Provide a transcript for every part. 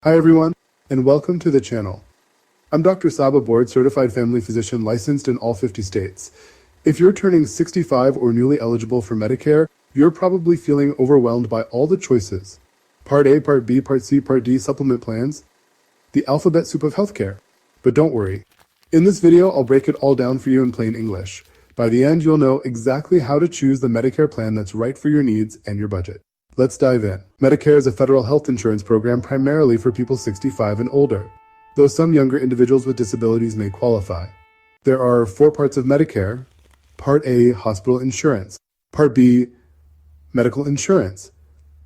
Hi everyone, and welcome to the channel. I'm Dr. Saab, a board-certified family physician licensed in all 50 states. If you're turning 65 or newly eligible for Medicare, you're probably feeling overwhelmed by all the choices. Part A, Part B, Part C, Part D supplement plans, the alphabet soup of healthcare. But don't worry. In this video, I'll break it all down for you in plain English. By the end, you'll know exactly how to choose the Medicare plan that's right for your needs and your budget. Let's dive in. Medicare is a federal health insurance program primarily for people 65 and older, though some younger individuals with disabilities may qualify. There are 4 parts of Medicare: Part A, hospital insurance; Part B, medical insurance;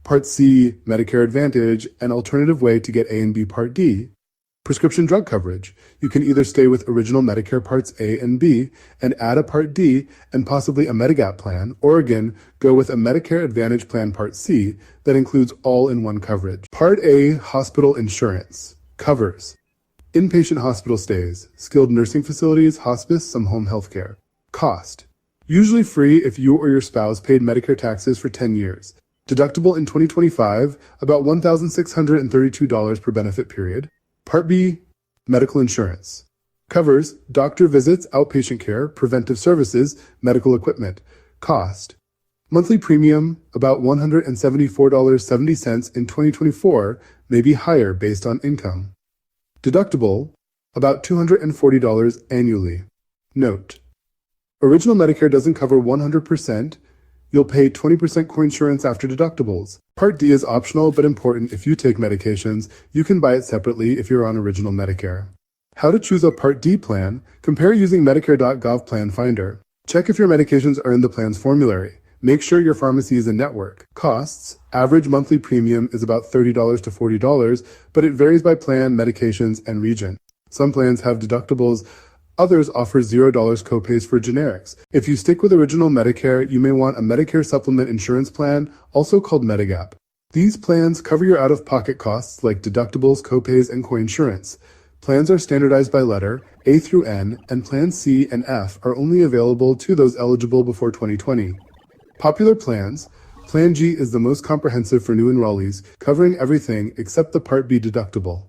Part C, Medicare Advantage, an alternative way to get A and B Part D; prescription drug coverage. You can either stay with original Medicare Parts A and B and add a Part D and possibly a Medigap plan, or again, go with a Medicare Advantage plan Part C that includes all-in-one coverage. Part A, hospital insurance, covers inpatient hospital stays, skilled nursing facilities, hospice, some home health care. Cost: usually free if you or your spouse paid Medicare taxes for 10 years. Deductible in 2025, about $1,632 per benefit period. Part B, medical insurance, covers doctor visits, outpatient care, preventive services, medical equipment. Cost: monthly premium, about $174.70 in 2024, may be higher based on income. Deductible, about $240 annually. Note: original Medicare doesn't cover 100%. You'll pay 20% coinsurance after deductibles. Part D is optional but important if you take medications. You can buy it separately if you're on original Medicare. How to choose a Part D plan? Compare using Medicare.gov Plan Finder. Check if your medications are in the plan's formulary. Make sure your pharmacy is a network. Costs: average monthly premium is about $30 to $40, but it varies by plan, medications, and region. Some plans have deductibles. Others offer $0 copays for generics. If you stick with original Medicare, you may want a Medicare Supplement Insurance plan, also called Medigap. These plans cover your out-of-pocket costs like deductibles, copays, and coinsurance. Plans are standardized by letter, A through N, and Plans C and F are only available to those eligible before 2020. Popular plans: Plan G is the most comprehensive for new enrollees, covering everything except the Part B deductible.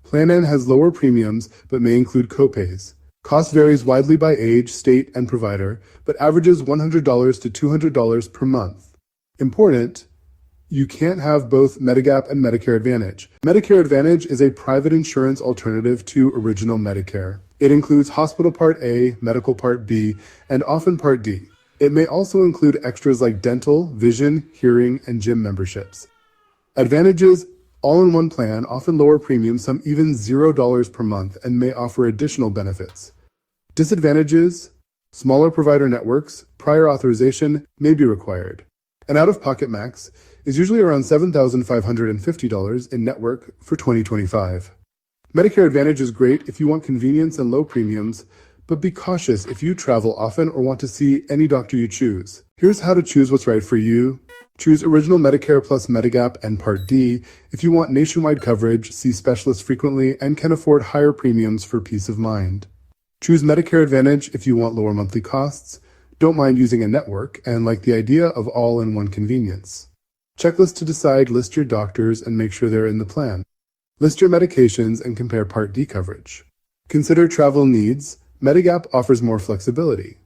Plan N has lower premiums, but may include copays. Cost varies widely by age, state, and provider, but averages $100 to $200 per month. Important: you can't have both Medigap and Medicare Advantage. Medicare Advantage is a private insurance alternative to original Medicare. It includes hospital Part A, medical Part B, and often Part D. It may also include extras like dental, vision, hearing, and gym memberships. Advantages: all-in-one plan, often lower premiums, some even $0 per month, and may offer additional benefits. Disadvantages: smaller provider networks, prior authorization may be required. An out-of-pocket max is usually around $7,550 in network for 2025. Medicare Advantage is great if you want convenience and low premiums, but be cautious if you travel often or want to see any doctor you choose. Here's how to choose what's right for you. Choose original Medicare plus Medigap and Part D if you want nationwide coverage, see specialists frequently, and can afford higher premiums for peace of mind. Choose Medicare Advantage if you want lower monthly costs, don't mind using a network, and like the idea of all-in-one convenience. Checklist to decide: list your doctors and make sure they're in the plan. List your medications and compare Part D coverage. Consider travel needs. Medigap offers more flexibility.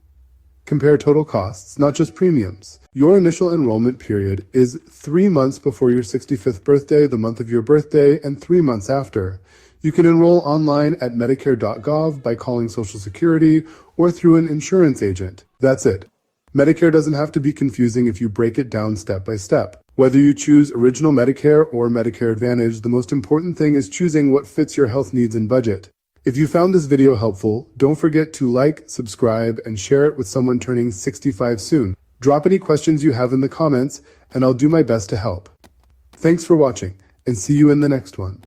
Compare total costs, not just premiums. Your initial enrollment period is 3 months before your 65th birthday, the month of your birthday, and 3 months after. You can enroll online at Medicare.gov by calling Social Security or through an insurance agent. That's it. Medicare doesn't have to be confusing if you break it down step by step. Whether you choose original Medicare or Medicare Advantage, the most important thing is choosing what fits your health needs and budget. If you found this video helpful, don't forget to like, subscribe, and share it with someone turning 65 soon. Drop any questions you have in the comments, and I'll do my best to help. Thanks for watching, and see you in the next one.